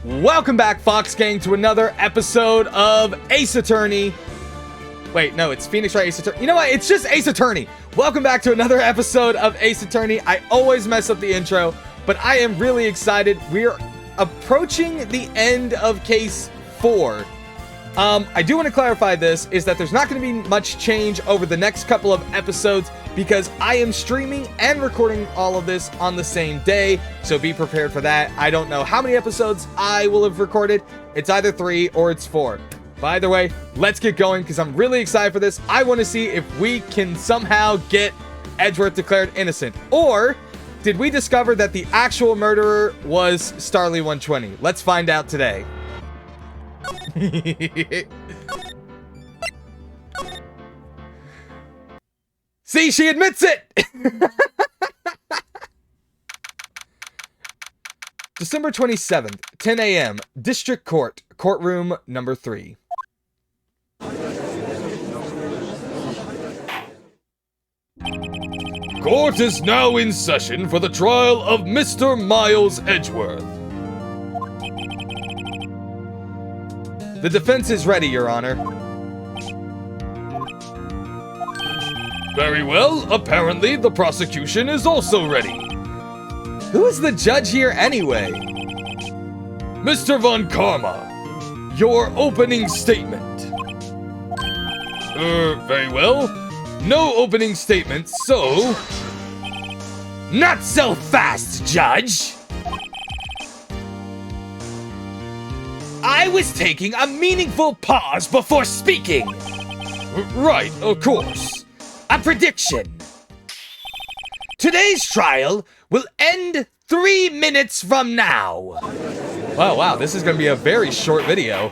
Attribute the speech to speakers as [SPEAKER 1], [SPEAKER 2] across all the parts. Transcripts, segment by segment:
[SPEAKER 1] Welcome back, Fox Gang, to another episode of Ace Attorney. Wait, no, it's Phoenix Wright Ace Attorney. You know what? It's just Ace Attorney. Welcome back to another episode of Ace Attorney. I always mess up the intro, but I am really excited. We're approaching the end of Case 4. I do want to clarify this, is that there's not going to be much change over the next couple of episodes because I am streaming and recording all of this on the same day, so be prepared for that. I don't know how many episodes I will have recorded. It's either 3 or it's 4. But either way, let's get going because I'm really excited for this. I want to see if we can somehow get Edgeworth declared innocent. Or did we discover that the actual murderer was Starly 120? Let's find out today. See, she admits it! December 27th, 10 a.m., District Court, courtroom number 3. Court is now in session for the trial of Mr. Miles Edgeworth. The defense is ready, Your Honor. Very well. Apparently, the prosecution is also ready. Who is the judge here anyway? Mr. Von Karma, your opening statement. Very well. No opening statement, so... Not so fast, Judge! I was taking a meaningful pause before speaking. Right, of course. A prediction. Today's trial will end 3 minutes from now. Oh, wow, this is going to be a very short video.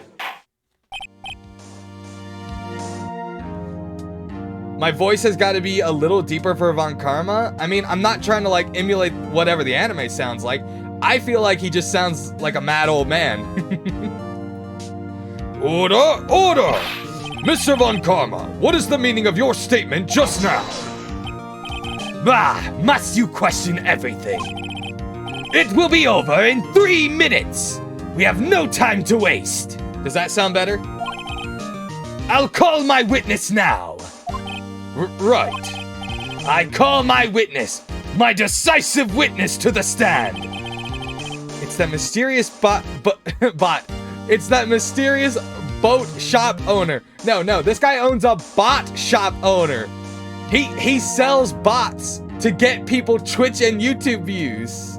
[SPEAKER 1] My voice has got to be a little deeper for Von Karma. I mean, I'm not trying to, like, emulate whatever the anime sounds like. I feel like he just sounds like a mad old man. Order! Order! Mr. Von Karma, what is the meaning of your statement just now? Bah! Must you question everything? It will be over in 3 minutes! We have no time to waste! Does that sound better? I'll call my witness now! Right. I call my witness, my decisive witness to the stand! It's that mysterious bot. It's that mysterious boat shop owner. No, this guy owns a bot shop owner. He sells bots to get people Twitch and YouTube views.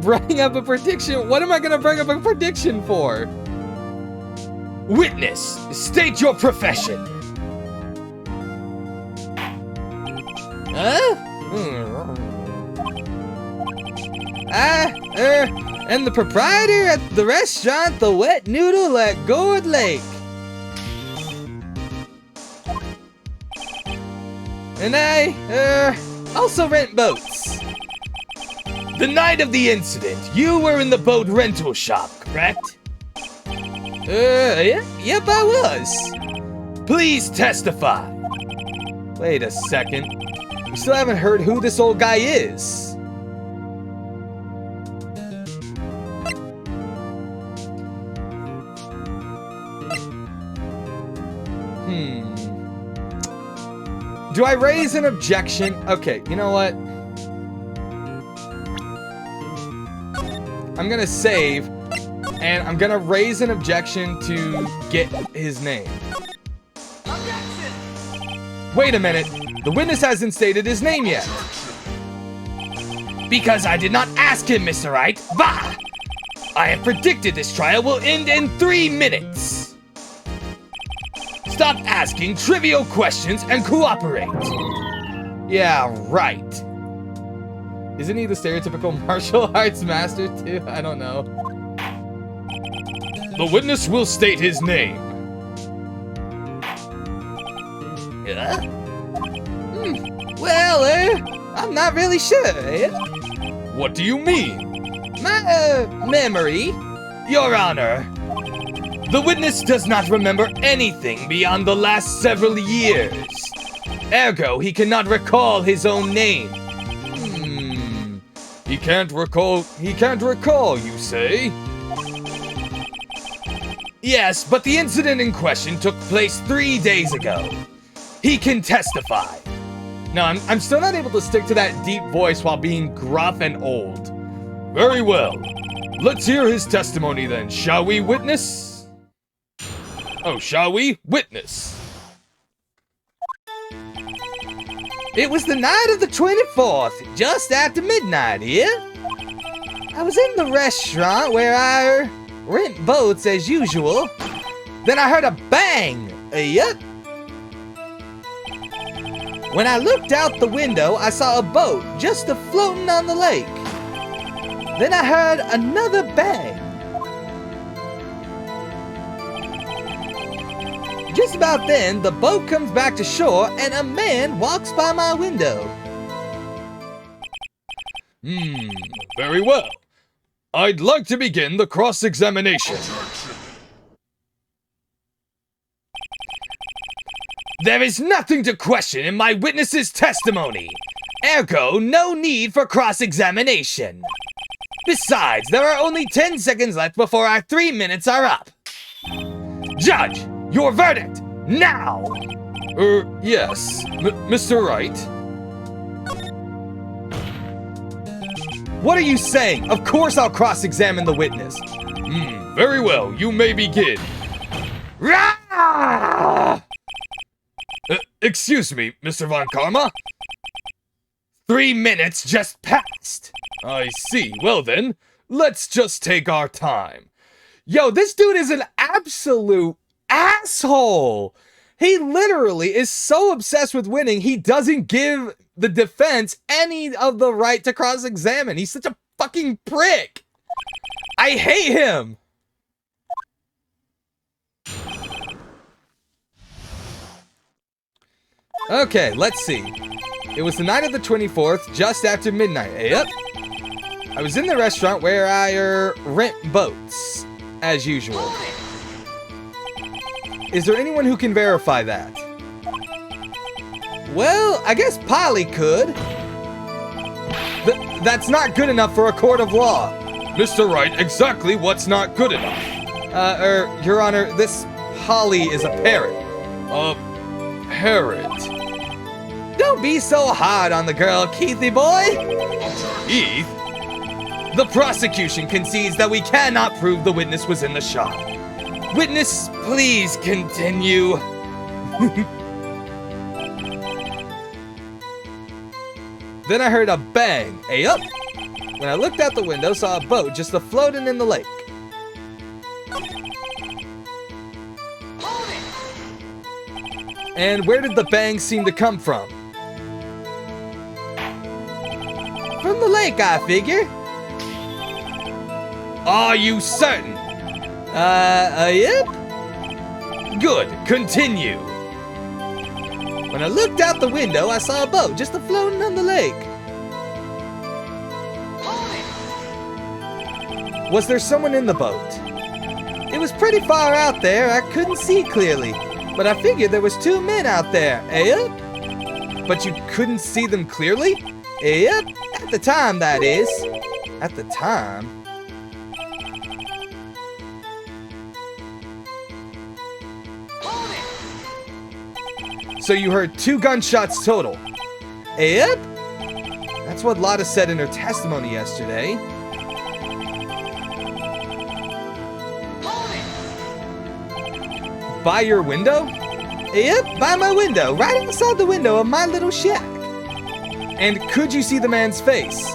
[SPEAKER 1] Bring up a prediction? What am I gonna bring up a prediction for? Witness, state your profession. And the proprietor at the restaurant, The Wet Noodle at Gourd Lake. And I, also rent boats. The night of the incident, you were in the boat rental shop, correct? Yep, I was. Please testify. Wait a second. We still haven't heard who this old guy is. Do I raise an objection? Okay, you know what? I'm gonna save, and I'm gonna raise an objection to get his name. Objection! Wait a minute. The witness hasn't stated his name yet. Because I did not ask him, Mr. Wright. Bah! I have predicted this trial will end in 3 minutes. Stop asking trivial questions and cooperate. Yeah, right. Isn't he the stereotypical martial arts master too? I don't know. The witness will state his name. Yeah? Well, I'm not really sure. What do you mean? My, memory. Your Honor, the witness does not remember anything beyond the last several years. Ergo, he cannot recall his own name. He can't recall, you say? Yes, but the incident in question took place 3 days ago. He can testify. No, I'm still not able to stick to that deep voice while being gruff and old. Very well. Let's hear his testimony then, shall we, witness? Oh, shall we? Witness. It was the night of the 24th, just after midnight here. I was in the restaurant where I rent boats as usual. Then I heard a bang. Yup. When I looked out the window, I saw a boat just a-floating on the lake. Then I heard another bang. Just about then, the boat comes back to shore and a man walks by my window.
[SPEAKER 2] Very well. I'd like to begin the cross-examination.
[SPEAKER 1] There is nothing to question in my witness's testimony. Ergo, no need for cross-examination. Besides, there are only 10 seconds left before our 3 minutes are up. Judge, your verdict, now!
[SPEAKER 2] Yes, Mr. Wright.
[SPEAKER 1] What are you saying? Of course I'll cross-examine the witness.
[SPEAKER 2] Very well, you may begin.
[SPEAKER 1] Rah!
[SPEAKER 2] Excuse me, Mr. Von Karma?
[SPEAKER 1] 3 minutes just passed.
[SPEAKER 2] I see. Well then, let's just take our time.
[SPEAKER 1] Yo, this dude is an absolute asshole. He literally is so obsessed with winning, he doesn't give the defense any of the right to cross-examine. He's such a fucking prick. I hate him. Okay, let's see. It was the night of the 24th, just after midnight. Yep. I was in the restaurant where I rent boats, as usual. Is there anyone who can verify that? Well, I guess Polly could. That's not good enough for a court of law.
[SPEAKER 2] Mr. Wright, exactly what's not good enough?
[SPEAKER 1] Your Honor, this Polly is a parrot.
[SPEAKER 2] A parrot?
[SPEAKER 1] Don't be so hard on the girl, Keithy boy.
[SPEAKER 2] Keith?
[SPEAKER 1] The prosecution concedes that we cannot prove the witness was in the shop. Witness, please continue. Then I heard a bang. Yup. When I looked out the window, saw a boat just a-floating in the lake. And where did the bang seem to come from? From the lake, I figure. Are you certain? Yep. Good, continue. When I looked out the window, I saw a boat just a-floating on the lake. Was there someone in the boat? It was pretty far out there, I couldn't see clearly. But I figured there was 2 men out there, Yep. But you couldn't see them clearly? Yep, at the time, that is. At the time. So you heard 2 gunshots total. Yep. That's what Lotta said in her testimony yesterday. By your window? Yep, by my window, right inside the window of my little shack. And could you see the man's face?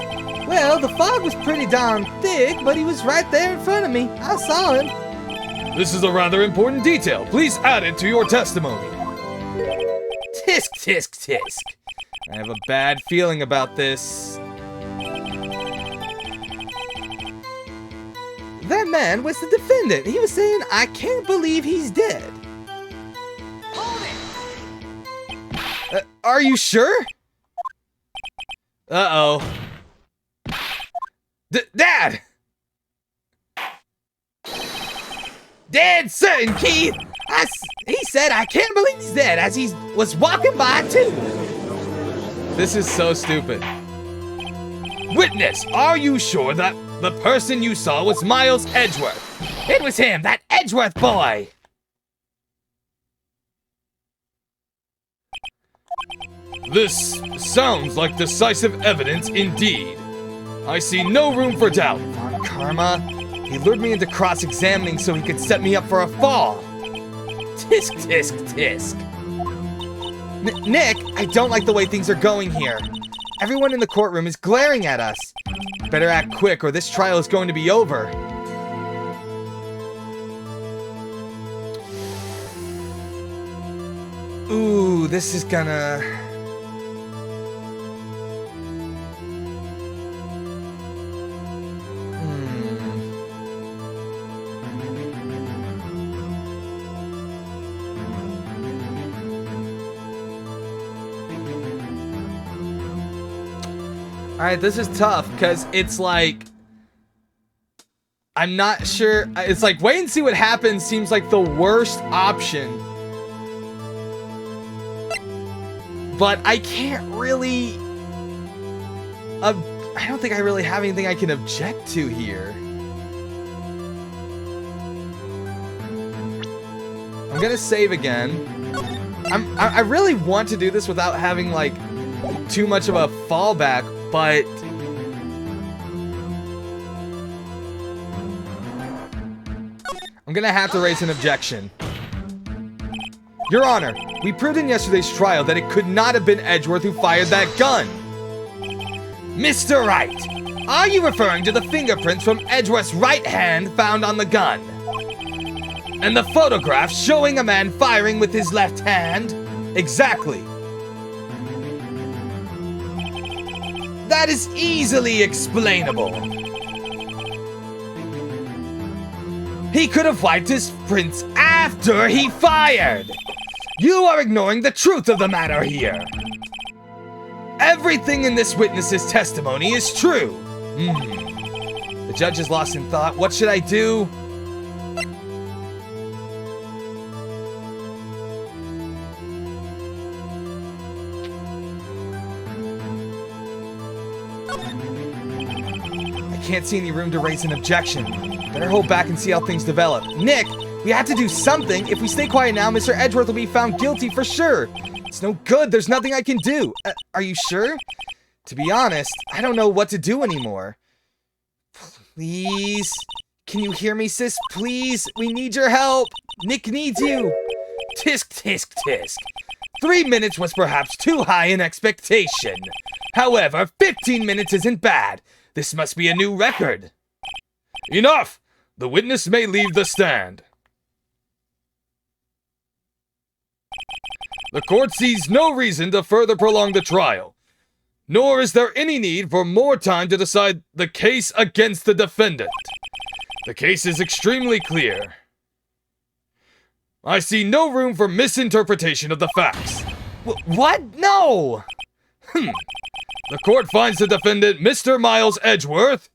[SPEAKER 1] Well, the fog was pretty darn thick, but he was right there in front of me. I saw him.
[SPEAKER 2] This is a rather important detail. Please add it to your testimony.
[SPEAKER 1] Tisk, tisk, tisk. I have a bad feeling about this. That man was the defendant. He was saying, I can't believe he's dead. Are you sure? Uh-oh. Dad! Dead certain, Keith! He said, I can't believe he's dead, as he was walking by too. This is so stupid.
[SPEAKER 2] Witness, are you sure that the person you saw was Miles Edgeworth?
[SPEAKER 1] It was him, that Edgeworth boy.
[SPEAKER 2] This sounds like decisive evidence indeed. I see no room for doubt.
[SPEAKER 1] Von Karma, he lured me into cross-examining so he could set me up for a fall. Tisk, tisk, tisk. Nick, I don't like the way things are going here. Everyone in the courtroom is glaring at us. Better act quick or this trial is going to be over. Ooh, this is gonna... Alright, this is tough, because it's like... I'm not sure... It's like, wait and see what happens seems like the worst option. But I can't really... I don't think I really have anything I can object to here. I'm gonna save again. I really want to do this without having, like, too much of a fallback, but... I'm gonna have to raise an objection. Your Honor, we proved in yesterday's trial that it could not have been Edgeworth who fired that gun. Mr. Wright, are you referring to the fingerprints from Edgeworth's right hand found on the gun? And the photograph showing a man firing with his left hand? Exactly. That is easily explainable. He could have wiped his prints after he fired. You are ignoring the truth of the matter here. Everything in this witness's testimony is true. The judge is lost in thought. What should I do? I can't see any room to raise an objection. Better hold back and see how things develop. Nick, we have to do something. If we stay quiet now, Mr. Edgeworth will be found guilty for sure. It's no good. There's nothing I can do. Are you sure? To be honest, I don't know what to do anymore. Please? Can you hear me, sis? Please? We need your help. Nick needs you. Tisk, tisk, tisk. 3 minutes was perhaps too high an expectation. However, 15 minutes isn't bad. This must be a new record.
[SPEAKER 2] Enough! The witness may leave the stand. The court sees no reason to further prolong the trial, nor is there any need for more time to decide the case against the defendant. The case is extremely clear. I see no room for misinterpretation of the facts.
[SPEAKER 1] What? No!
[SPEAKER 2] The court finds the defendant, Mr. Miles Edgeworth.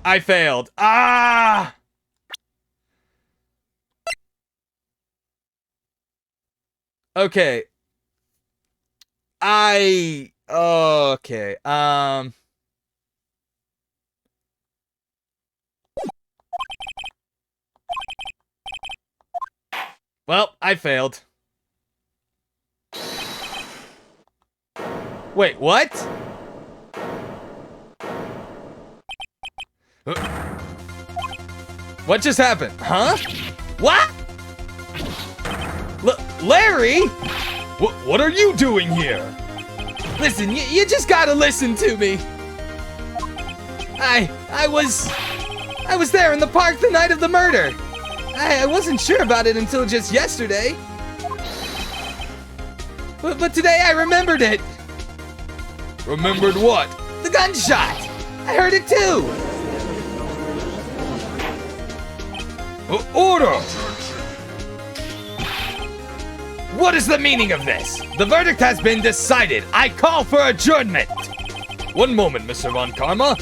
[SPEAKER 1] I failed. Ah! Okay. Okay. Well, I failed. Wait, what? What just happened? Huh? What? Larry?
[SPEAKER 2] What are you doing here?
[SPEAKER 1] Listen, you just gotta listen to me. I was there in the park the night of the murder. I wasn't sure about it until just yesterday. But today I remembered it.
[SPEAKER 2] Remembered what?
[SPEAKER 1] The gunshot. I heard it too.
[SPEAKER 2] Order!
[SPEAKER 1] What is the meaning of this? The verdict has been decided. I call for adjournment.
[SPEAKER 2] One moment, Mr. Von Karma.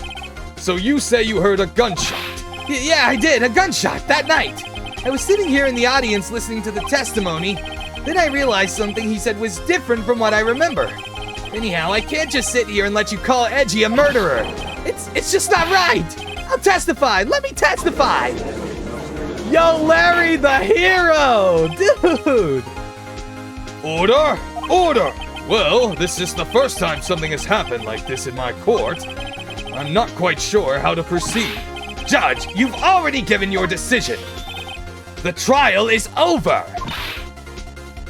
[SPEAKER 2] So you say you heard a gunshot?
[SPEAKER 1] Yeah, I did. A gunshot that night. I was sitting here in the audience listening to the testimony. Then I realized something he said was different from what I remember. Anyhow, I can't just sit here and let you call Edgy a murderer. It's just not right. I'll testify. Let me testify. Yo, Larry the hero, dude.
[SPEAKER 2] Order! Order! Well, this is the first time something has happened like this in my court. I'm not quite sure how to proceed.
[SPEAKER 1] Judge, you've already given your decision. The trial is over.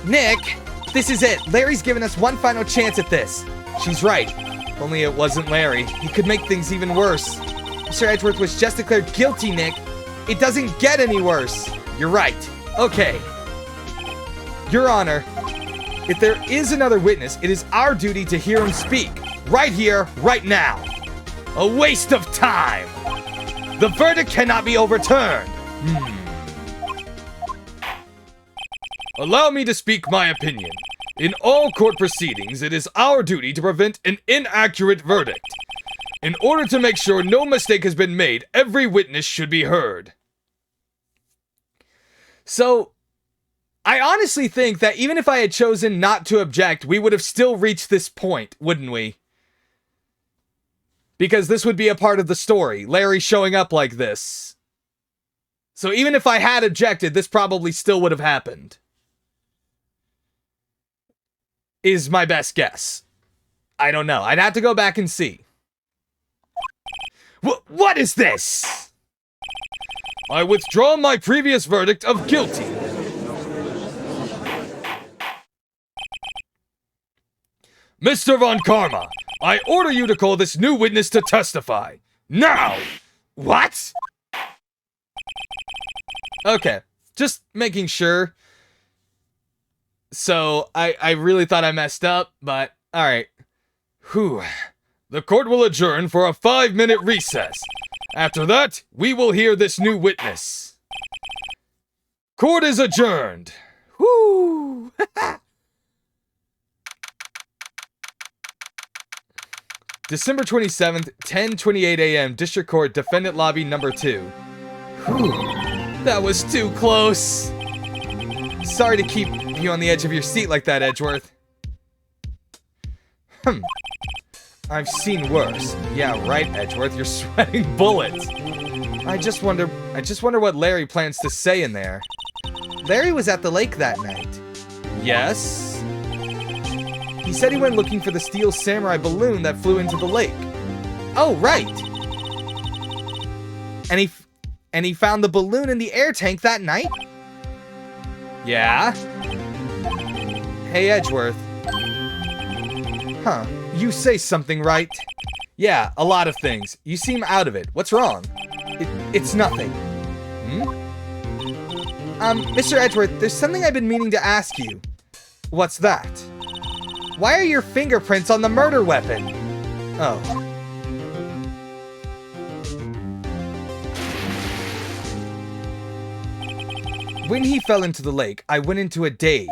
[SPEAKER 1] Nick, this is it. Larry's given us one final chance at this. She's right. If only it wasn't Larry. He could make things even worse. Mr. Edgeworth was just declared guilty, Nick. It doesn't get any worse. You're right. Okay. Your Honor, if there is another witness, it is our duty to hear him speak. Right here, right now. A waste of time. The verdict cannot be overturned.
[SPEAKER 2] Allow me to speak my opinion. In all court proceedings, it is our duty to prevent an inaccurate verdict. In order to make sure no mistake has been made, every witness should be heard.
[SPEAKER 1] So, I honestly think that even if I had chosen not to object, we would have still reached this point, wouldn't we? Because this would be a part of the story, Larry showing up like this. So even if I had objected, this probably still would have happened. Is my best guess. I don't know. I'd have to go back and see. What is this?
[SPEAKER 2] I withdraw my previous verdict of guilty. Mr. Von Karma, I order you to call this new witness to testify. Now!
[SPEAKER 1] What? Okay, just making sure. So, I really thought I messed up, but alright.
[SPEAKER 2] Whew. The court will adjourn for a 5-minute recess. After that, we will hear this new witness. Court is adjourned.
[SPEAKER 1] Whoo! December 27th, 10:28 a.m. District Court, Defendant Lobby Number 2. Whew. That was too close. Sorry to keep you on the edge of your seat like that, Edgeworth. I've seen worse. Yeah, right, Edgeworth. You're sweating bullets. I just wonder what Larry plans to say in there. Larry was at the lake that night. Yes. He said he went looking for the steel samurai balloon that flew into the lake. Oh, right. And he found the balloon in the air tank that night? Yeah. Hey, Edgeworth. Huh. You say something, right? Yeah, a lot of things. You seem out of it. What's wrong? It's nothing. Mr. Edgeworth, there's something I've been meaning to ask you. What's that? Why are your fingerprints on the murder weapon? Oh. When he fell into the lake, I went into a daze.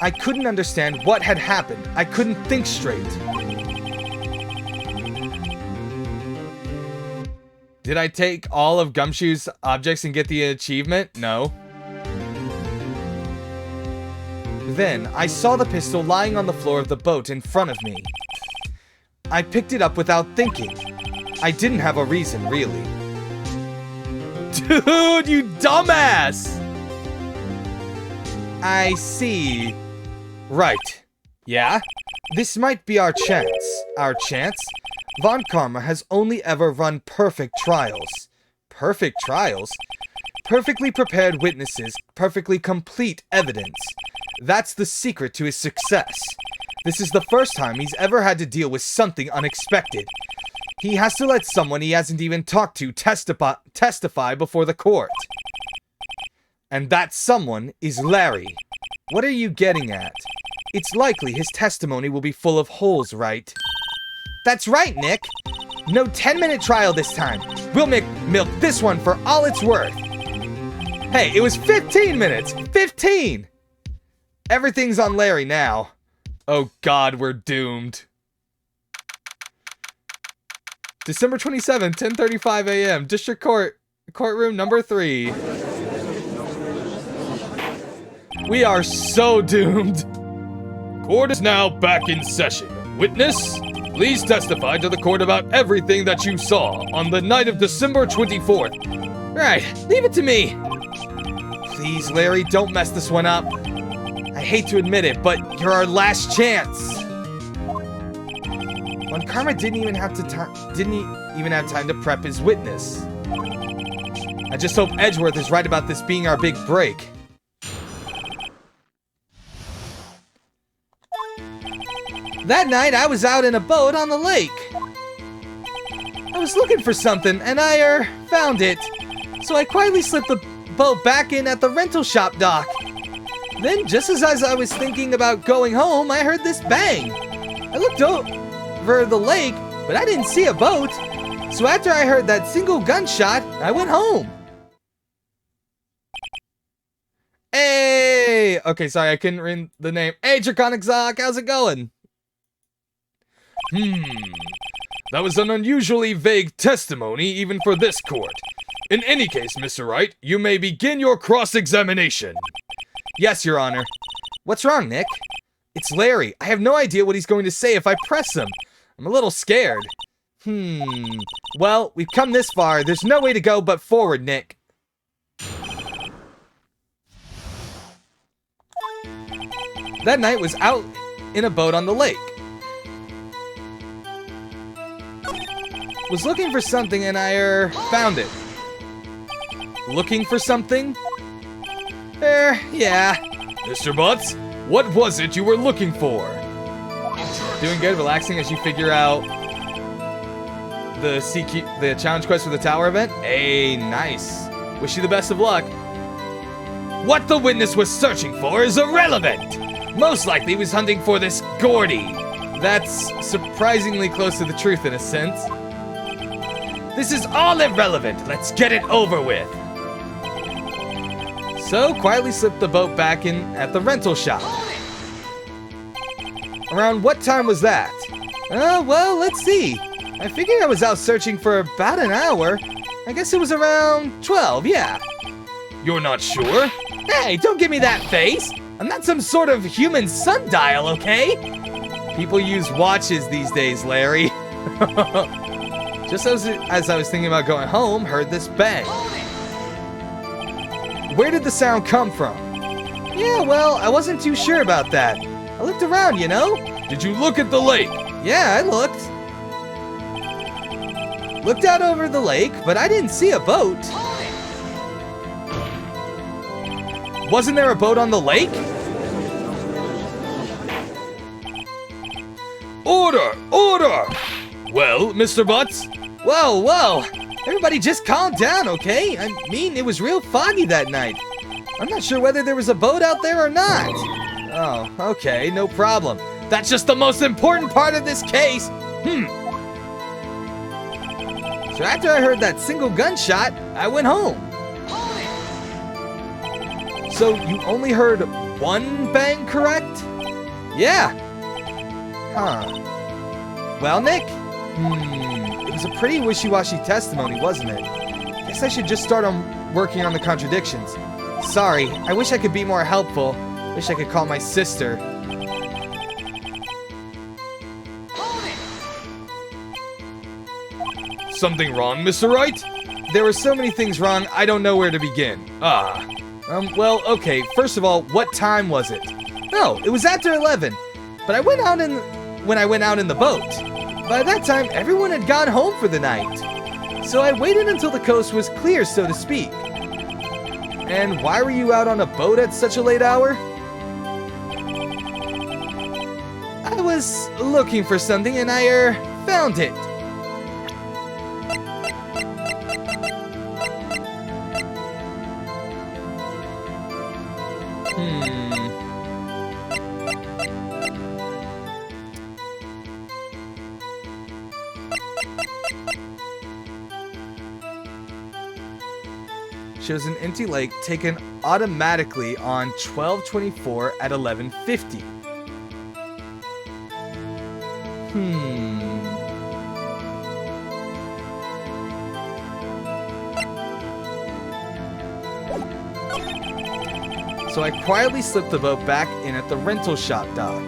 [SPEAKER 1] I couldn't understand what had happened. I couldn't think straight. Did I take all of Gumshoe's objects and get the achievement? No. Then, I saw the pistol lying on the floor of the boat in front of me. I picked it up without thinking. I didn't have a reason, really. Dude, you dumbass! I see. Right. Yeah? This might be our chance. Our chance? Von Karma has only ever run perfect trials. Perfect trials? Perfectly prepared witnesses, perfectly complete evidence. That's the secret to his success. This is the first time he's ever had to deal with something unexpected. He has to let someone he hasn't even talked to testify before the court. And that someone is Larry. What are you getting at? It's likely his testimony will be full of holes, right? That's right, Nick. No 10-minute trial this time. We'll milk this one for all it's worth. Hey, it was 15 minutes! 15! Everything's on Larry now. Oh god, we're doomed. December 27th, 10:35 a.m. District Court, Courtroom number 3. We are so doomed.
[SPEAKER 2] Court is now back in session. Witness, please testify to the court about everything that you saw on the night of December 24th.
[SPEAKER 1] Right, leave it to me. Please, Larry, don't mess this one up. I hate to admit it, but you're our last chance. When Karma didn't even have time to prep his witness. I just hope Edgeworth is right about this being our big break. That night, I was out in a boat on the lake. I was looking for something, and I found it. So I quietly slipped the boat back in at the rental shop dock. Then, just as I was thinking about going home, I heard this bang. I looked over the lake, but I didn't see a boat. So after I heard that single gunshot, I went home. Hey! Okay, sorry, I couldn't read the name. Hey, Draconic Zoc, how's it going?
[SPEAKER 2] That was an unusually vague testimony even for this court. In any case, Mr. Wright, you may begin your cross-examination.
[SPEAKER 1] Yes, Your Honor. What's wrong, Nick? It's Larry. I have no idea what he's going to say if I press him. I'm a little scared. Well, we've come this far. There's no way to go but forward, Nick. That night was out in a boat on the lake. Was looking for something and I found it. Looking for something? Yeah.
[SPEAKER 2] Mr. Butts, what was it you were looking for?
[SPEAKER 1] Doing good, relaxing as you figure out the challenge quest for the tower event. Hey, nice. Wish you the best of luck.
[SPEAKER 2] What the witness was searching for is irrelevant. Most likely he was hunting for this Gordy.
[SPEAKER 1] That's surprisingly close to the truth in a sense.
[SPEAKER 2] This is all irrelevant. Let's get it over with.
[SPEAKER 1] So, quietly slipped the boat back in at the rental shop. Around what time was that? Well, let's see. I figured I was out searching for about an hour. I guess it was around 12, yeah.
[SPEAKER 2] You're not sure?
[SPEAKER 1] Hey, don't give me that face. I'm not some sort of human sundial, okay? People use watches these days, Larry. Just as I was thinking about going home, heard this bang. Where did the sound come from? Yeah, well, I wasn't too sure about that. I looked around, you know?
[SPEAKER 2] Did you look at the lake?
[SPEAKER 1] Yeah, I looked. Looked out over the lake, but I didn't see a boat. Wasn't there a boat on the lake?
[SPEAKER 2] Order! Order! Well, Mr. Butts?
[SPEAKER 1] Whoa! Everybody just calm down, okay? I mean, it was real foggy that night. I'm not sure whether there was a boat out there or not. Oh, okay, no problem. That's just the most important part of this case. So after I heard that single gunshot, I went home. So you only heard one bang, correct? Yeah. Huh. Well, Nick? It was a pretty wishy-washy testimony, wasn't it? Guess I should just start on working on the contradictions. Sorry, I wish I could be more helpful. Wish I could call my sister.
[SPEAKER 2] Something wrong, Mr. Wright?
[SPEAKER 1] There were so many things wrong, I don't know where to begin. Well, okay, first of all, what time was it? No, it was after 11. But I went out when I went out in the boat. By that time, everyone had gone home for the night. So I waited until the coast was clear, so to speak. And why were you out on a boat at such a late hour? I was looking for something and I found it. Shows an empty lake taken automatically on 12/24 at 11:50. So I quietly slipped the boat back in at the rental shop dock.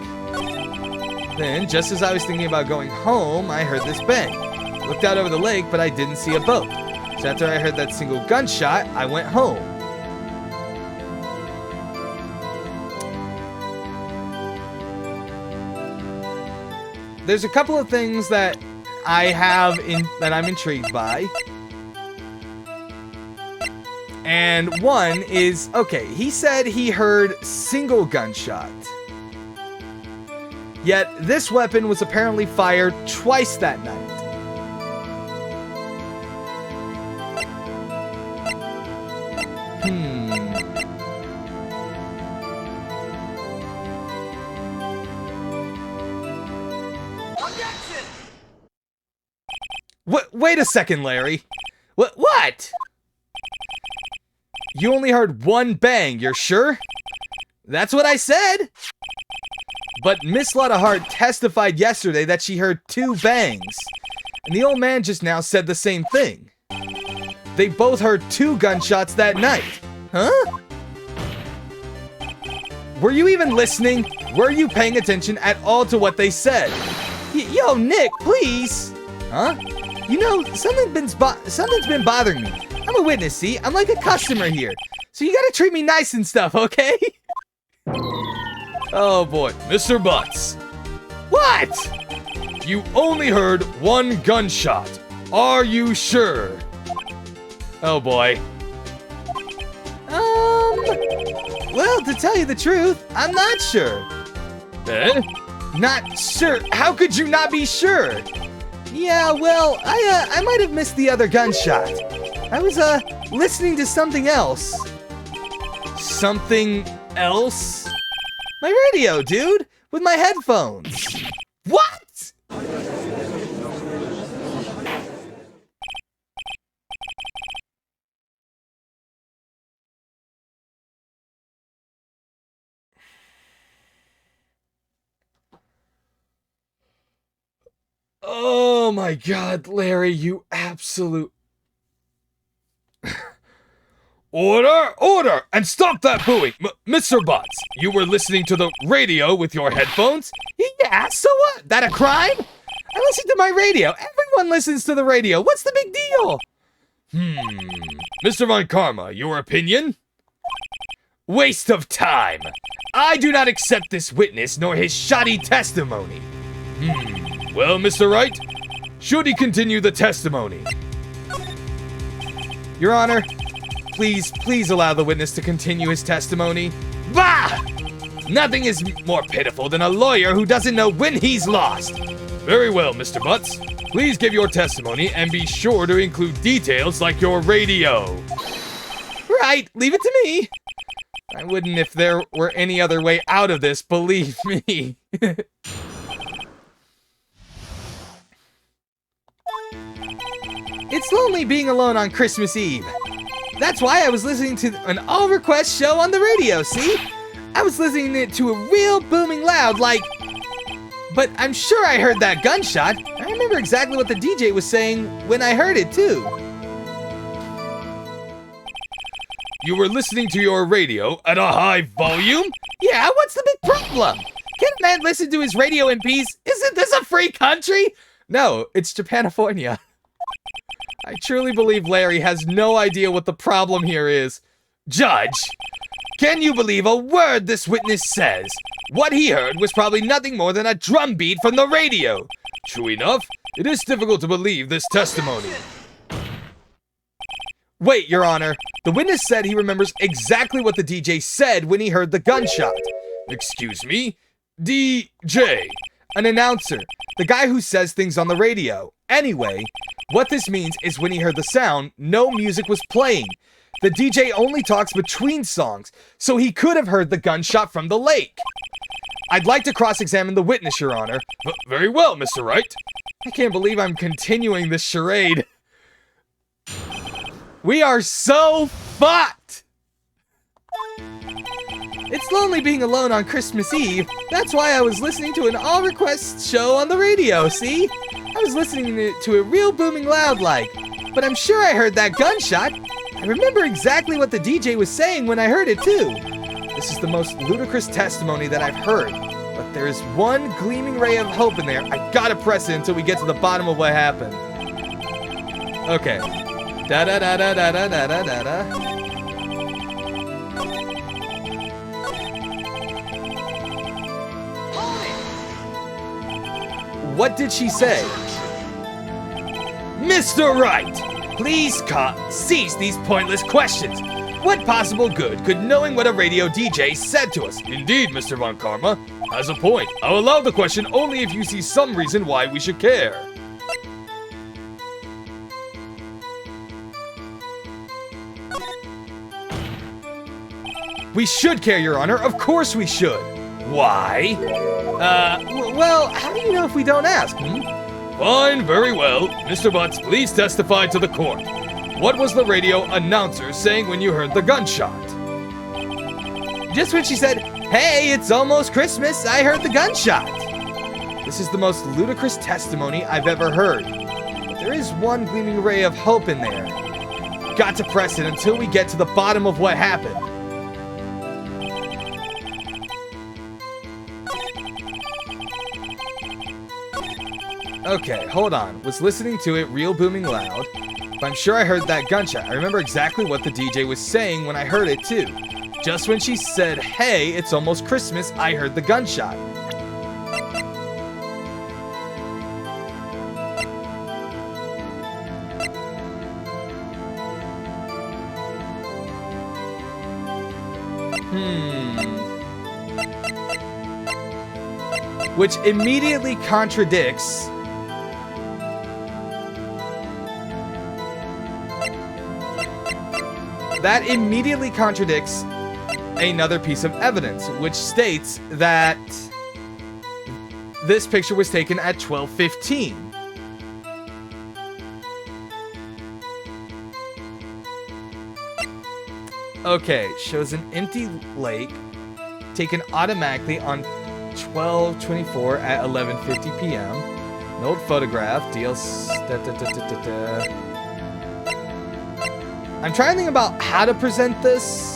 [SPEAKER 1] Then, just as I was thinking about going home, I heard this bang. Looked out over the lake, but I didn't see a boat. So after I heard that single gunshot, I went home. There's a couple of things that I'm intrigued by. And one is, okay, he said he heard single gunshot. Yet this weapon was apparently fired twice that night. Wait a second, Larry. What? You only heard one bang, you're sure? That's what I said. But Miss Lotta Hart testified yesterday that she heard 2 bangs. And the old man just now said the same thing. They both heard 2 gunshots that night. Huh? Were you even listening? Were you paying attention at all to what they said? Yo, Nick, please. Huh? You know, something's been bothering me. I'm a witness, see? I'm like a customer here. So you gotta treat me nice and stuff, okay? Oh boy.
[SPEAKER 2] Mr. Butts.
[SPEAKER 1] What?
[SPEAKER 2] You only heard 1 gunshot. Are you sure?
[SPEAKER 1] Oh boy. Well, to tell you the truth, I'm not sure.
[SPEAKER 2] Eh?
[SPEAKER 1] Not sure? How could you not be sure? Yeah, well, I might have missed the other gunshot. I was, listening to something else. Something else? My radio, dude! With my headphones. What?! Oh my god, Larry, you absolute...
[SPEAKER 2] Order! Order! And stop that booing! Mr. Butts, you were listening to the radio with your headphones?
[SPEAKER 1] Yeah, so what? That a crime? I listen to my radio. Everyone listens to the radio. What's the big deal?
[SPEAKER 2] Mr. Von Karma, your opinion?
[SPEAKER 1] Waste of time. I do not accept this witness nor his shoddy testimony.
[SPEAKER 2] Well, Mr. Wright, should he continue the testimony?
[SPEAKER 1] Your Honor, please allow the witness to continue his testimony. Bah! Nothing is more pitiful than a lawyer who doesn't know when he's lost.
[SPEAKER 2] Very well, Mr. Butts. Please give your testimony and be sure to include details like your radio.
[SPEAKER 1] Right, leave it to me. I wouldn't if there were any other way out of this, believe me. It's lonely being alone on Christmas Eve. That's why I was listening to an all-request show on the radio, see? I was listening to a real booming loud, like... But I'm sure I heard that gunshot. I remember exactly what the DJ was saying when I heard it, too.
[SPEAKER 2] You were listening to your radio at a high volume?
[SPEAKER 1] Yeah, what's the big problem? Can't a man listen to his radio in peace? Isn't this a free country? No, it's Japanifornia. I truly believe Larry has no idea what the problem here is.
[SPEAKER 2] Judge, can you believe a word this witness says? What he heard was probably nothing more than a drum beat from the radio. True enough, it is difficult to believe this testimony.
[SPEAKER 1] Wait, Your Honor. The witness said he remembers exactly what the DJ said when he heard the gunshot.
[SPEAKER 2] Excuse me? DJ.
[SPEAKER 1] An announcer. The guy who says things on the radio. Anyway, what this means is when he heard the sound, no music was playing. The DJ only talks between songs, so he could have heard the gunshot from the lake. I'd like to cross-examine the witness, Your Honor.
[SPEAKER 2] Very well, Mr. Wright.
[SPEAKER 1] I can't believe I'm continuing this charade. We are so fucked! It's lonely being alone on Christmas Eve. That's why I was listening to an all-request show on the radio, see? I was listening to it real booming loud like. But I'm sure I heard that gunshot. I remember exactly what the DJ was saying when I heard it too. The This is the most ludicrous testimony that I've heard. But there is one gleaming ray of hope in there. I gotta press it until we get to the bottom of what happened. Okay. Da-da-da-da-da-da-da-da-da. What did she say?
[SPEAKER 2] Mr. Wright, please cease these pointless questions. What possible good could knowing what a radio DJ said to us? Indeed, Mr. Von Karma has a point. I'll allow the question only if you see some reason why we should care.
[SPEAKER 1] We should care, Your Honor. Of course we should.
[SPEAKER 2] Why?
[SPEAKER 1] Well, how do you know if we don't ask,
[SPEAKER 2] Fine, very well. Mr. Butts, please testify to the court. What was the radio announcer saying when you heard the gunshot?
[SPEAKER 1] Just when she said, "Hey, it's almost Christmas," I heard the gunshot. This is the most ludicrous testimony I've ever heard. But there is one gleaming ray of hope in there. Got to press it until we get to the bottom of what happened. Okay, hold on. Was listening to it real booming loud. But I'm sure I heard that gunshot. I remember exactly what the DJ was saying when I heard it too. Just when she said, "Hey, it's almost Christmas," I heard the gunshot. Which immediately contradicts another piece of evidence, which states that this picture was taken at 12:15. Okay, shows an empty lake taken automatically on 12/24 at 11:50 p.m. An old photograph deals. I'm trying to think about how to present this.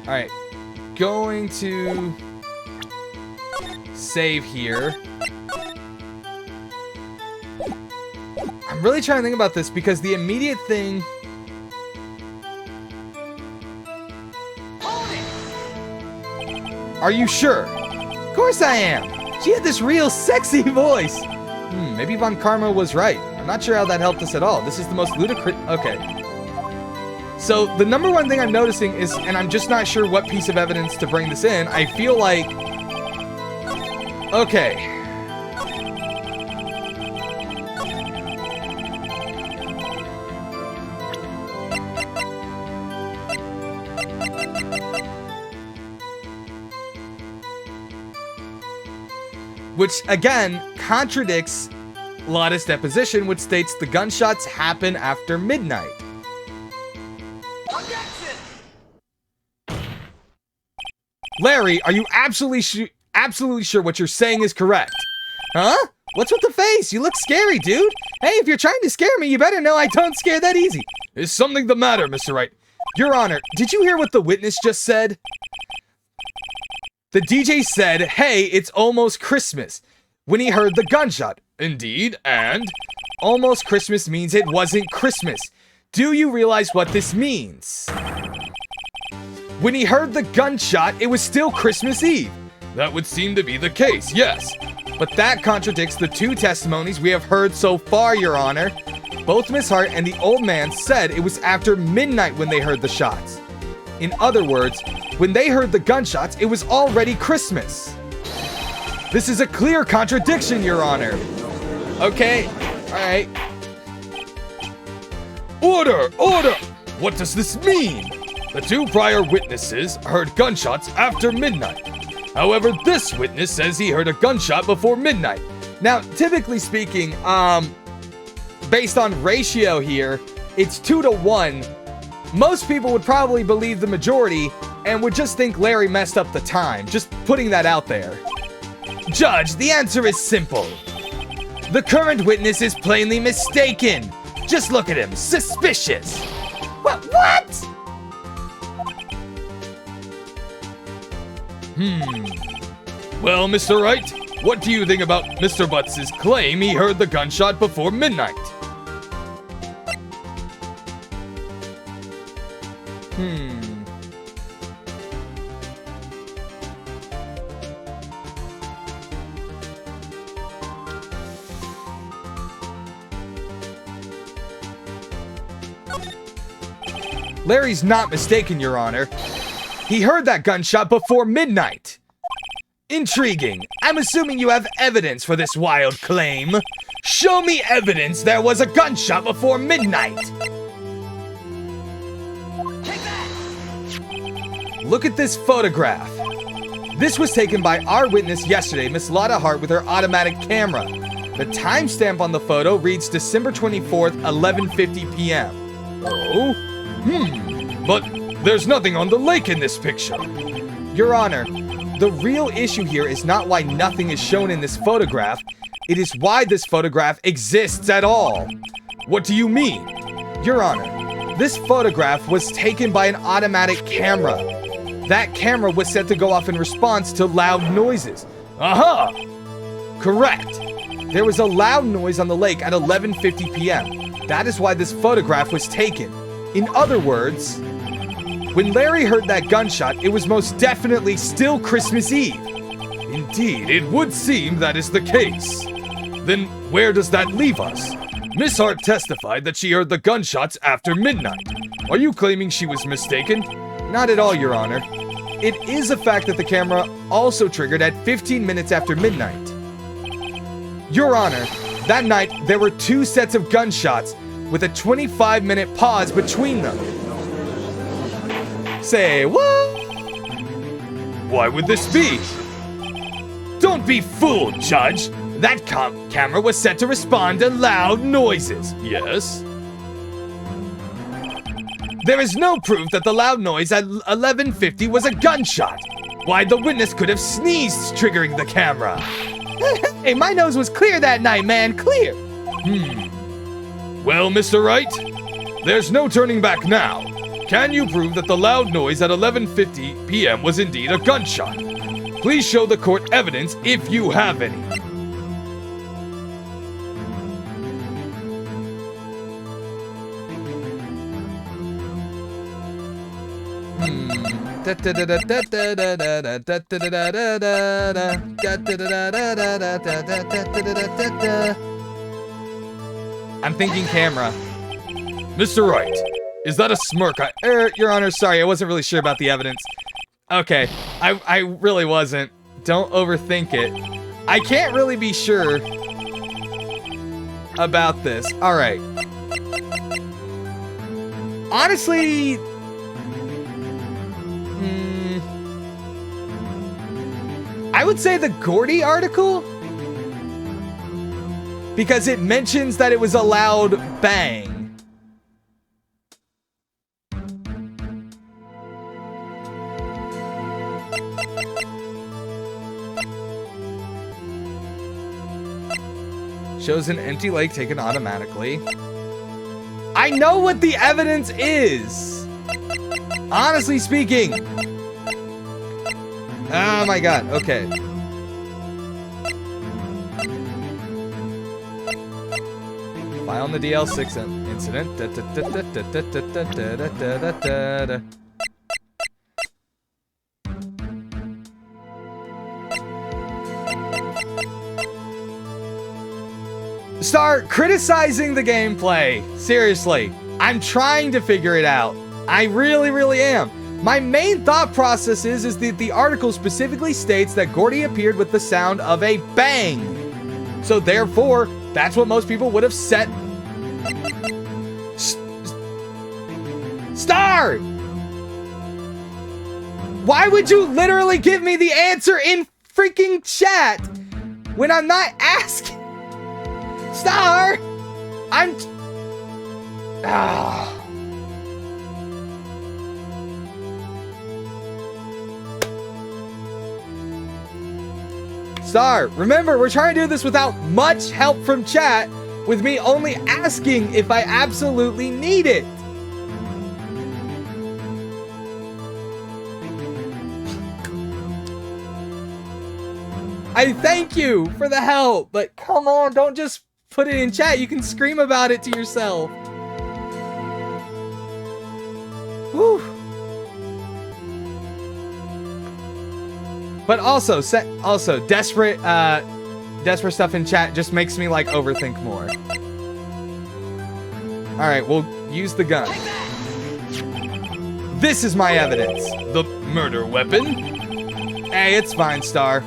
[SPEAKER 1] Alright, going to save here. I'm really trying to think about this because the immediate thing... Are you sure? Of course I am! She had this real sexy voice! Maybe Von Karma was right. I'm not sure how that helped us at all. This is the most ludicrous... Okay. So, the number one thing I'm noticing is, and I'm just not sure what piece of evidence to bring this in, I feel like... Okay. Which, again, contradicts Lotta's deposition, which states the gunshots happen after midnight. Larry, are you absolutely sure what you're saying is correct? Huh? What's with the face? You look scary, dude. Hey, if you're trying to scare me, you better know I don't scare that easy.
[SPEAKER 2] Is something the matter, Mr. Wright?
[SPEAKER 1] Your Honor, did you hear what the witness just said? The DJ said, "Hey, it's almost Christmas," when he heard the gunshot.
[SPEAKER 2] Indeed, and?
[SPEAKER 1] Almost Christmas means it wasn't Christmas. Do you realize what this means? When he heard the gunshot, it was still Christmas Eve.
[SPEAKER 2] That would seem to be the case, yes.
[SPEAKER 1] But that contradicts the two testimonies we have heard so far, Your Honor. Both Miss Hart and the old man said it was after midnight when they heard the shots. In other words, when they heard the gunshots, it was already Christmas. This is a clear contradiction, Your Honor. Okay, alright.
[SPEAKER 2] Order! Order! What does this mean? The two prior witnesses heard gunshots after midnight. However, this witness says he heard a gunshot before midnight.
[SPEAKER 1] Now, typically speaking, based on ratio here, it's 2 to 1 most people would probably believe the majority and would just think Larry messed up the time. Just putting that out there.
[SPEAKER 2] Judge, the answer is simple. The current witness is plainly mistaken. Just look at him. Suspicious.
[SPEAKER 1] What?
[SPEAKER 2] Well, Mr. Wright, what do you think about Mr. Butts' claim he heard the gunshot before midnight?
[SPEAKER 1] Larry's not mistaken, Your Honor. He heard that gunshot before midnight.
[SPEAKER 2] Intriguing. I'm assuming you have evidence for this wild claim. Show me evidence there was a gunshot before midnight.
[SPEAKER 1] Look at this photograph. This was taken by our witness yesterday, Miss Lotta Hart, with her automatic camera. The timestamp on the photo reads December 24th, 11:50 p.m.
[SPEAKER 2] Oh? But there's nothing on the lake in this picture.
[SPEAKER 1] Your Honor, the real issue here is not why nothing is shown in this photograph. It is why this photograph exists at all.
[SPEAKER 2] What do you mean?
[SPEAKER 1] Your Honor, this photograph was taken by an automatic camera. That camera was set to go off in response to loud noises.
[SPEAKER 2] Aha!
[SPEAKER 1] Correct. There was a loud noise on the lake at 11:50 p.m. That is why this photograph was taken. In other words, when Larry heard that gunshot, it was most definitely still Christmas Eve.
[SPEAKER 2] Indeed, it would seem that is the case. Then where does that leave us? Miss Hart testified that she heard the gunshots after midnight. Are you claiming she was mistaken?
[SPEAKER 1] Not at all, Your Honor. It is a fact that the camera also triggered at 15 minutes after midnight. Your Honor, that night there were 2 sets of gunshots with a 25-minute pause between them. Say what?
[SPEAKER 2] Why would this be? Don't be fooled, Judge. That camera was set to respond to loud noises. Yes? There is no proof that the loud noise at 11:50 was a gunshot. Why, the witness could have sneezed, triggering the camera.
[SPEAKER 1] Hey, my nose was clear that night, man. Clear.
[SPEAKER 2] Well, Mr. Wright, there's no turning back now. Can you prove that the loud noise at 11:50 p.m. was indeed a gunshot? Please show the court evidence if you have any.
[SPEAKER 1] I'm thinking camera.
[SPEAKER 2] Mr. Wright, is that a smirk?
[SPEAKER 1] Your Honor, sorry, I wasn't really sure about the evidence. Okay, I really wasn't. Don't overthink it. I can't really be sure about this. All right. Honestly, I would say the Gordy article, because it mentions that it was a loud bang. Shows an empty lake taken automatically. I know what the evidence is. Honestly speaking. Oh my god, okay. File on the DL6 incident. Start criticizing the gameplay. Seriously, I'm trying to figure it out. I really, really am. My main thought process is that the article specifically states that Gordy appeared with the sound of a bang. So therefore, that's what most people would have set. Star! Why would you literally give me the answer in freaking chat when I'm not asking? Star! Star, remember, we're trying to do this without much help from chat, with me only asking if I absolutely need it. I thank you for the help, but come on, don't just put it in chat. You can scream about it to yourself. Whew. But also desperate stuff in chat just makes me like overthink more. All right, we'll use the gun. This is my evidence.
[SPEAKER 2] The murder weapon?
[SPEAKER 1] Hey, it's fine, Star.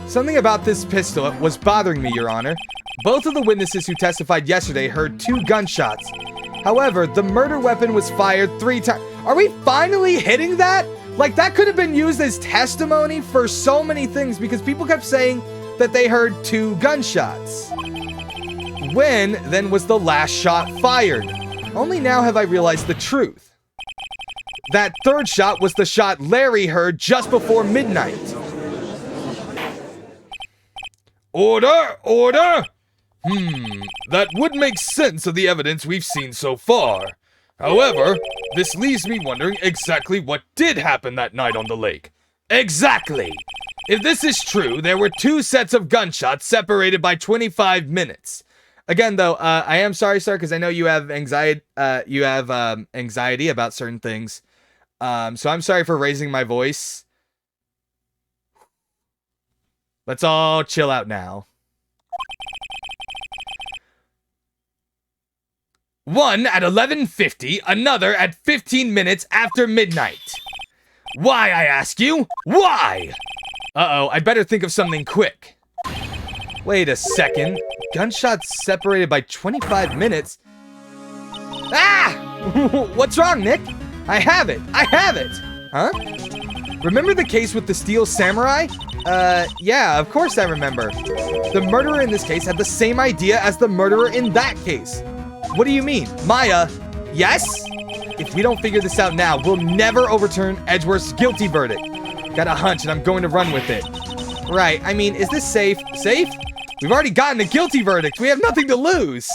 [SPEAKER 1] Something about this pistol was bothering me, Your Honor. Both of the witnesses who testified yesterday heard 2 gunshots. However, the murder weapon was fired 3 times. Are we finally hitting that? Like, that could have been used as testimony for so many things because people kept saying that they heard 2 gunshots. When, then, was the last shot fired? Only now have I realized the truth. That 3rd shot was the shot Larry heard just before midnight.
[SPEAKER 2] Order! Order! That would make sense of the evidence we've seen so far. However, this leaves me wondering exactly what did happen that night on the lake. Exactly! If this is true, there were 2 sets of gunshots separated by 25 minutes.
[SPEAKER 1] Again, though, I am sorry, sir, because I know you have anxiety. Anxiety about certain things. So I'm sorry for raising my voice. Let's all chill out now.
[SPEAKER 2] One at 11:50, another at 15 minutes after midnight. Why, I ask you? Why?
[SPEAKER 1] Uh-oh, I'd better think of something quick. Wait a second. Gunshots separated by 25 minutes? Ah! What's wrong, Nick? I have it! I have it! Huh? Remember the case with the Steel Samurai? Yeah, of course I remember. The murderer in this case had the same idea as the murderer in that case. What do you mean? Maya, yes? If we don't figure this out now, we'll never overturn Edgeworth's guilty verdict. Got a hunch and I'm going to run with it. Right, I mean, is this safe? Safe? We've already gotten a guilty verdict. We have nothing to lose.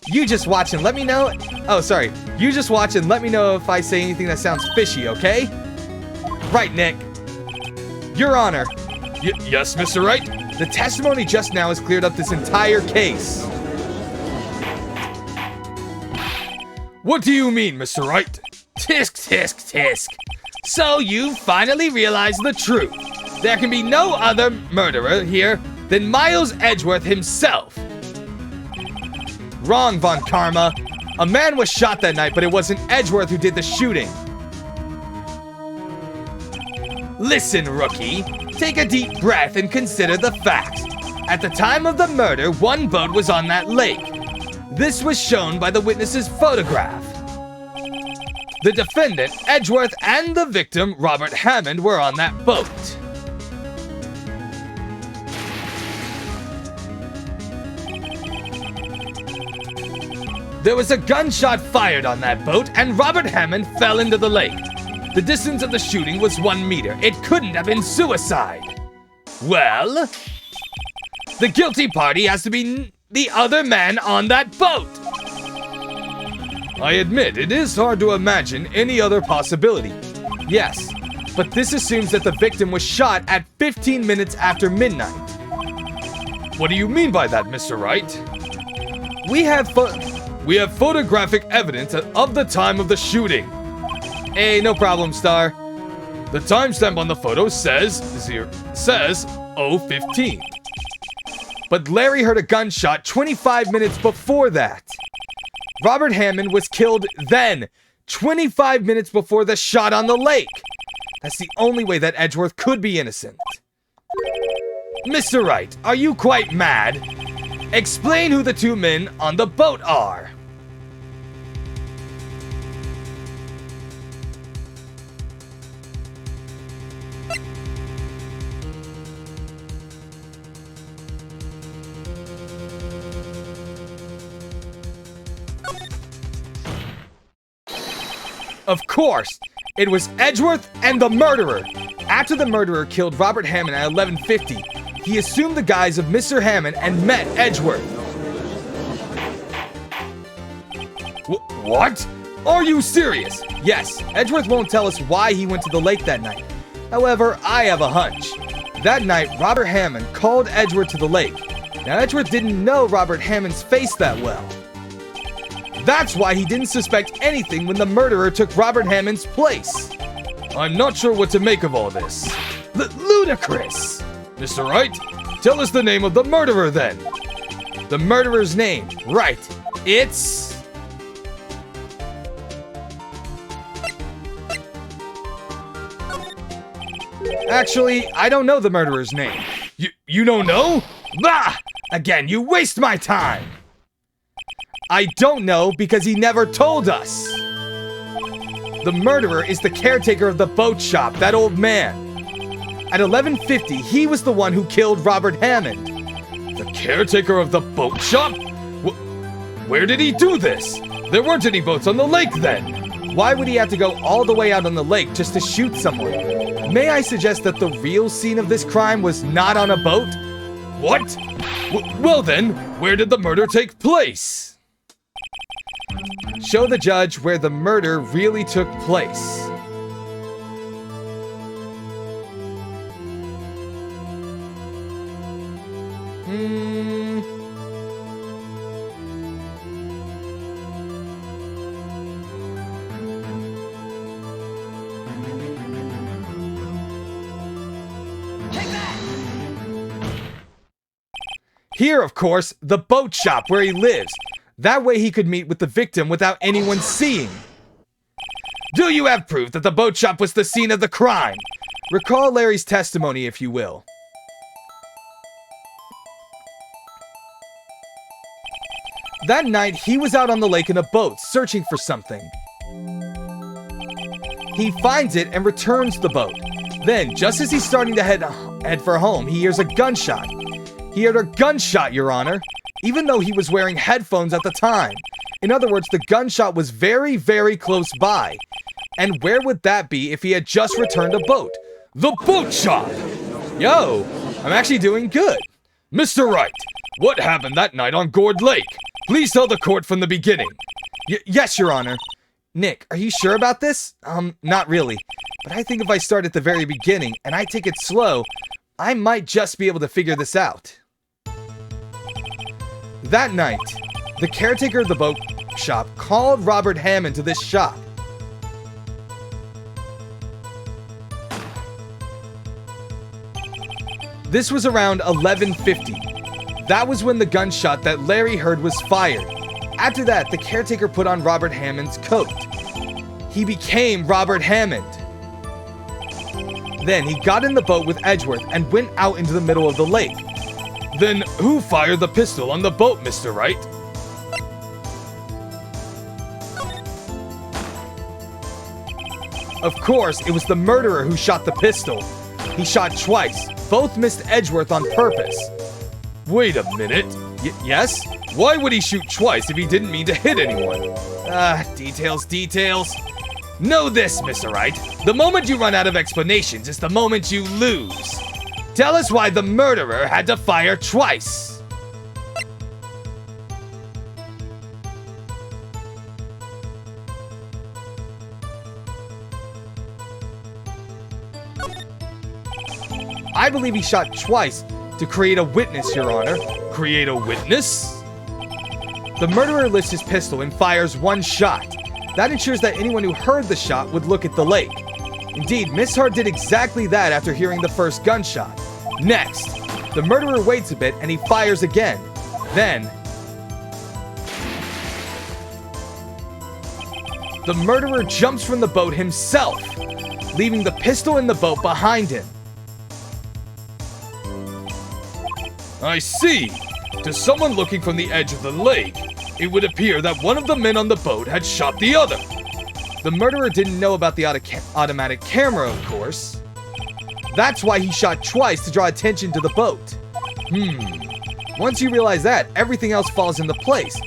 [SPEAKER 1] You just watch and let me know. Oh, sorry. You just watch and let me know if I say anything that sounds fishy, okay? Right, Nick. Your Honor.
[SPEAKER 2] Yes, Mr. Wright?
[SPEAKER 1] The testimony just now has cleared up this entire case.
[SPEAKER 2] What do you mean, Mr. Wright?
[SPEAKER 1] Tisk, tisk, tisk. So you finally realize the truth. There can be no other murderer here than Miles Edgeworth himself. Wrong, Von Karma. A man was shot that night, but it wasn't Edgeworth who did the shooting. Listen, rookie. Take a deep breath and consider the facts. At the time of the murder, 1 boat was on that lake. This was shown by the witness's photograph. The defendant, Edgeworth, and the victim, Robert Hammond, were on that boat. There was a gunshot fired on that boat, and Robert Hammond fell into the lake. The distance of the shooting was 1 meter. It couldn't have been suicide. Well, the guilty party has to be the other man on that boat. I admit, it is hard to imagine any other possibility. Yes, but this assumes that the victim was shot at 15 minutes after midnight.
[SPEAKER 2] What do you mean by that, Mr. Wright?
[SPEAKER 1] We have
[SPEAKER 2] photographic evidence of the time of the shooting.
[SPEAKER 1] Hey, no problem, Star.
[SPEAKER 2] The timestamp on the photo says 0:15.
[SPEAKER 1] But Larry heard a gunshot 25 minutes before that. Robert Hammond was killed then, 25 minutes before the shot on the lake. That's the only way that Edgeworth could be innocent. Mr. Wright, are you quite mad? Explain who the 2 men on the boat are. Of course, it was Edgeworth and the murderer. After the murderer killed Robert Hammond at 11:50, he assumed the guise of Mr. Hammond and met Edgeworth.
[SPEAKER 2] What? Are you serious?
[SPEAKER 1] Yes, Edgeworth won't tell us why he went to the lake that night. However, I have a hunch. That night, Robert Hammond called Edgeworth to the lake. Now, Edgeworth didn't know Robert Hammond's face that well. That's why he didn't suspect anything when the murderer took Robert Hammond's place.
[SPEAKER 2] I'm not sure what to make of all this.
[SPEAKER 1] Ludicrous!
[SPEAKER 2] Mr. Wright, tell us the name of the murderer then.
[SPEAKER 1] The murderer's name, Wright. It's... Actually, I don't know the murderer's name.
[SPEAKER 2] You don't know?
[SPEAKER 1] Bah! Again, you waste my time! I don't know because he never told us. The murderer is the caretaker of the boat shop, that old man. At 11:50, he was the one who killed Robert Hammond.
[SPEAKER 2] The caretaker of the boat shop? Where did he do this? There weren't any boats on the lake then.
[SPEAKER 1] Why would he have to go all the way out on the lake just to shoot someone? May I suggest that the real scene of this crime was not on a boat?
[SPEAKER 2] What? Well then, where did the murder take place?
[SPEAKER 1] Show the judge where the murder really took place. Here, of course, the boat shop where he lives. That way he could meet with the victim without anyone seeing.
[SPEAKER 2] Do you have proof that the boat shop was the scene of the crime?
[SPEAKER 1] Recall Larry's testimony, if you will. That night, he was out on the lake in a boat, searching for something. He finds it and returns the boat. Then, just as he's starting to head for home, he hears a gunshot. He heard a gunshot, Your Honor, even though he was wearing headphones at the time. In other words, the gunshot was very, very close by. And where would that be if he had just returned a boat?
[SPEAKER 2] The boat shop!
[SPEAKER 1] Yo, I'm actually doing good.
[SPEAKER 2] Mr. Wright, what happened that night on Gourd Lake? Please tell the court from the beginning.
[SPEAKER 1] Yes, Your Honor. Nick, are you sure about this? Not really. But I think if I start at the very beginning and I take it slow, I might just be able to figure this out. That night, the caretaker of the boat shop called Robert Hammond to this shop. This was around 11:50. That was when the gunshot that Larry heard was fired. After that, the caretaker put on Robert Hammond's coat. He became Robert Hammond. Then he got in the boat with Edgeworth and went out into the middle of the lake.
[SPEAKER 2] Then who fired the pistol on the boat, Mr. Wright?
[SPEAKER 1] Of course, it was the murderer who shot the pistol. He shot twice. Both missed Edgeworth on purpose.
[SPEAKER 2] Wait a minute.
[SPEAKER 1] Yes?
[SPEAKER 2] Why would he shoot twice if he didn't mean to hit anyone?
[SPEAKER 1] Details.
[SPEAKER 2] Know this, Mr. Wright. The moment you run out of explanations is the moment you lose. Tell us why the murderer had to fire twice.
[SPEAKER 1] I believe he shot twice to create a witness, Your Honor.
[SPEAKER 2] Create a witness?
[SPEAKER 1] The murderer lifts his pistol and fires one shot. That ensures that anyone who heard the shot would look at the lake. Indeed, Miss Hart did exactly that after hearing the first gunshot. Next, the murderer waits a bit and he fires again. Then, the murderer jumps from the boat himself, leaving the pistol in the boat behind him.
[SPEAKER 2] I see. To someone looking from the edge of the lake, it would appear that one of the men on the boat had shot the other.
[SPEAKER 1] The murderer didn't know about the automatic camera, of course. That's why he shot twice to draw attention to the boat. Once you realize that, everything else falls into place.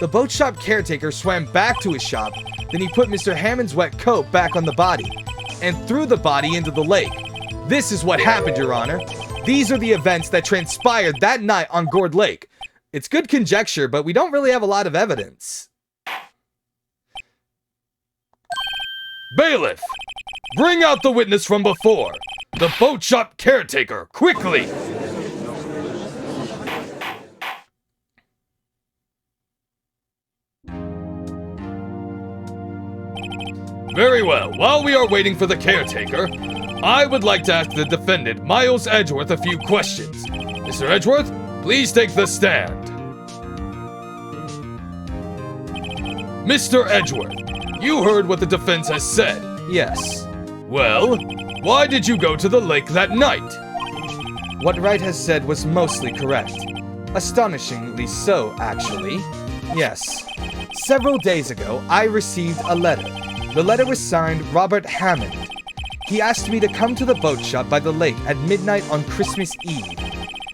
[SPEAKER 1] The boat shop caretaker swam back to his shop, then he put Mr. Hammond's wet coat back on the body, and threw the body into the lake. This is what happened, Your Honor. These are the events that transpired that night on Gourd Lake. It's good conjecture, but we don't really have a lot of evidence.
[SPEAKER 2] Bailiff, bring out the witness from before. The boat shop caretaker, quickly! Very well. While we are waiting for the caretaker, I would like to ask the defendant, Miles Edgeworth, a few questions. Mr. Edgeworth, please take the stand. Mr. Edgeworth, you heard what the defense has said.
[SPEAKER 1] Yes.
[SPEAKER 2] Well, why did you go to the lake that night?
[SPEAKER 1] What Wright has said was mostly correct. Astonishingly so, actually. Yes. Several days ago, I received a letter. The letter was signed Robert Hammond. He asked me to come to the boat shop by the lake at midnight on Christmas Eve.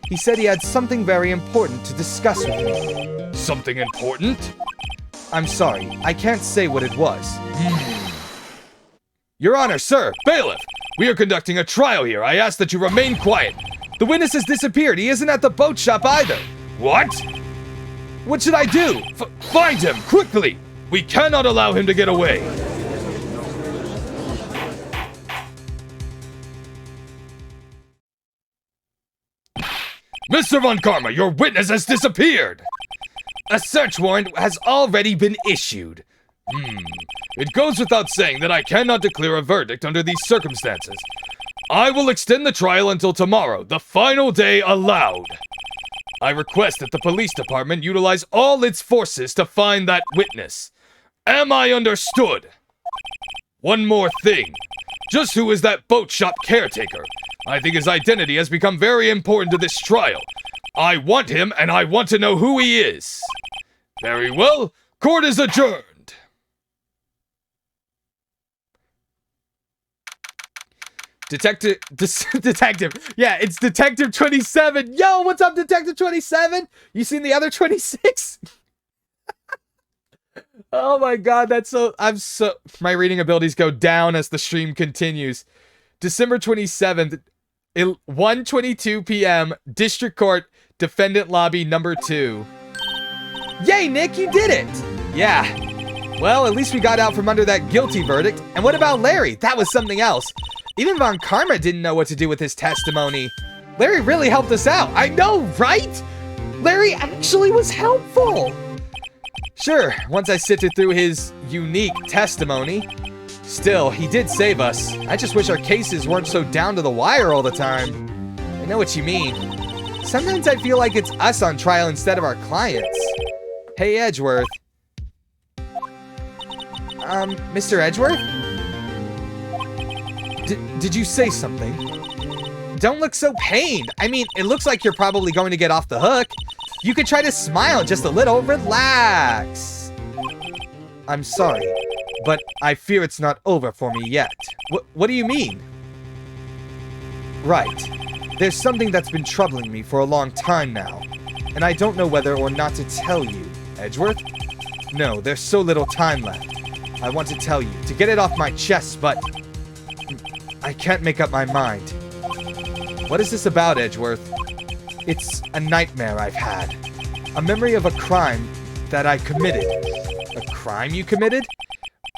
[SPEAKER 1] He said he had something very important to discuss with me.
[SPEAKER 2] Something important?
[SPEAKER 1] I'm sorry, I can't say what it was.
[SPEAKER 2] Your Honor, sir, bailiff, we are conducting a trial here. I ask that you remain quiet.
[SPEAKER 1] The witness has disappeared. He isn't at the boat shop either.
[SPEAKER 2] What?
[SPEAKER 1] What should I do?
[SPEAKER 2] Find him, quickly! We cannot allow him to get away. Mr. Von Karma, your witness has disappeared!
[SPEAKER 1] A search warrant has already been issued.
[SPEAKER 2] It goes without saying that I cannot declare a verdict under these circumstances. I will extend the trial until tomorrow, the final day allowed. I request that the police department utilize all its forces to find that witness. Am I understood? One more thing. Just who is that boat shop caretaker? I think his identity has become very important to this trial. I want him, and I want to know who he is. Very well. Court is adjourned.
[SPEAKER 1] Detective. Yeah, it's Detective 27. Yo, what's up, Detective 27? You seen the other 26? Oh my god, my reading abilities go down as the stream continues. December 27th, 1:22 p.m., District Court, Defendant Lobby number 2. Yay, Nick, you did it! Yeah. Well, at least we got out from under that guilty verdict. And what about Larry? That was something else. Even Von Karma didn't know what to do with his testimony. Larry really helped us out. I know, right? Larry actually was helpful. Sure, once I sifted through his unique testimony. Still, he did save us. I just wish our cases weren't so down to the wire all the time. I know what you mean. Sometimes I feel like it's us on trial instead of our clients. Hey, Edgeworth. Mr. Edgeworth? Did you say something? Don't look so pained. I mean, it looks like you're probably going to get off the hook. You could try to smile just a little. Relax. I'm sorry, but I fear it's not over for me yet. What do you mean? Right. There's something that's been troubling me for a long time now, and I don't know whether or not to tell you. Edgeworth? No, there's so little time left. I want to tell you, to get it off my chest, but I can't make up my mind. What is this about, Edgeworth? It's a nightmare I've had. A memory of a crime that I committed. A crime you committed?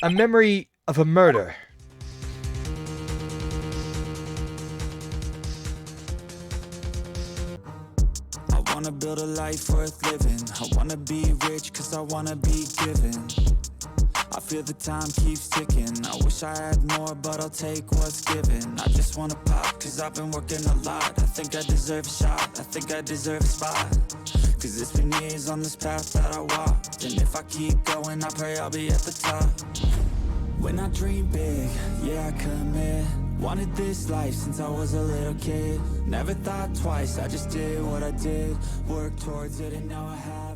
[SPEAKER 1] A memory of a murder.
[SPEAKER 3] I wanna build a life worth living. I wanna be rich cause I wanna be given. I feel the time keeps ticking. I wish I had more, but I'll take what's given. I just wanna pop, cause I've been working a lot. I think I deserve a shot, I think I deserve a spot. Cause it's been years on this path that I walked, and if I keep going, I pray I'll be at the top. When I dream big, yeah, I commit. Wanted this life since I was a little kid. Never thought twice, I just did what I did. Worked towards it and now I have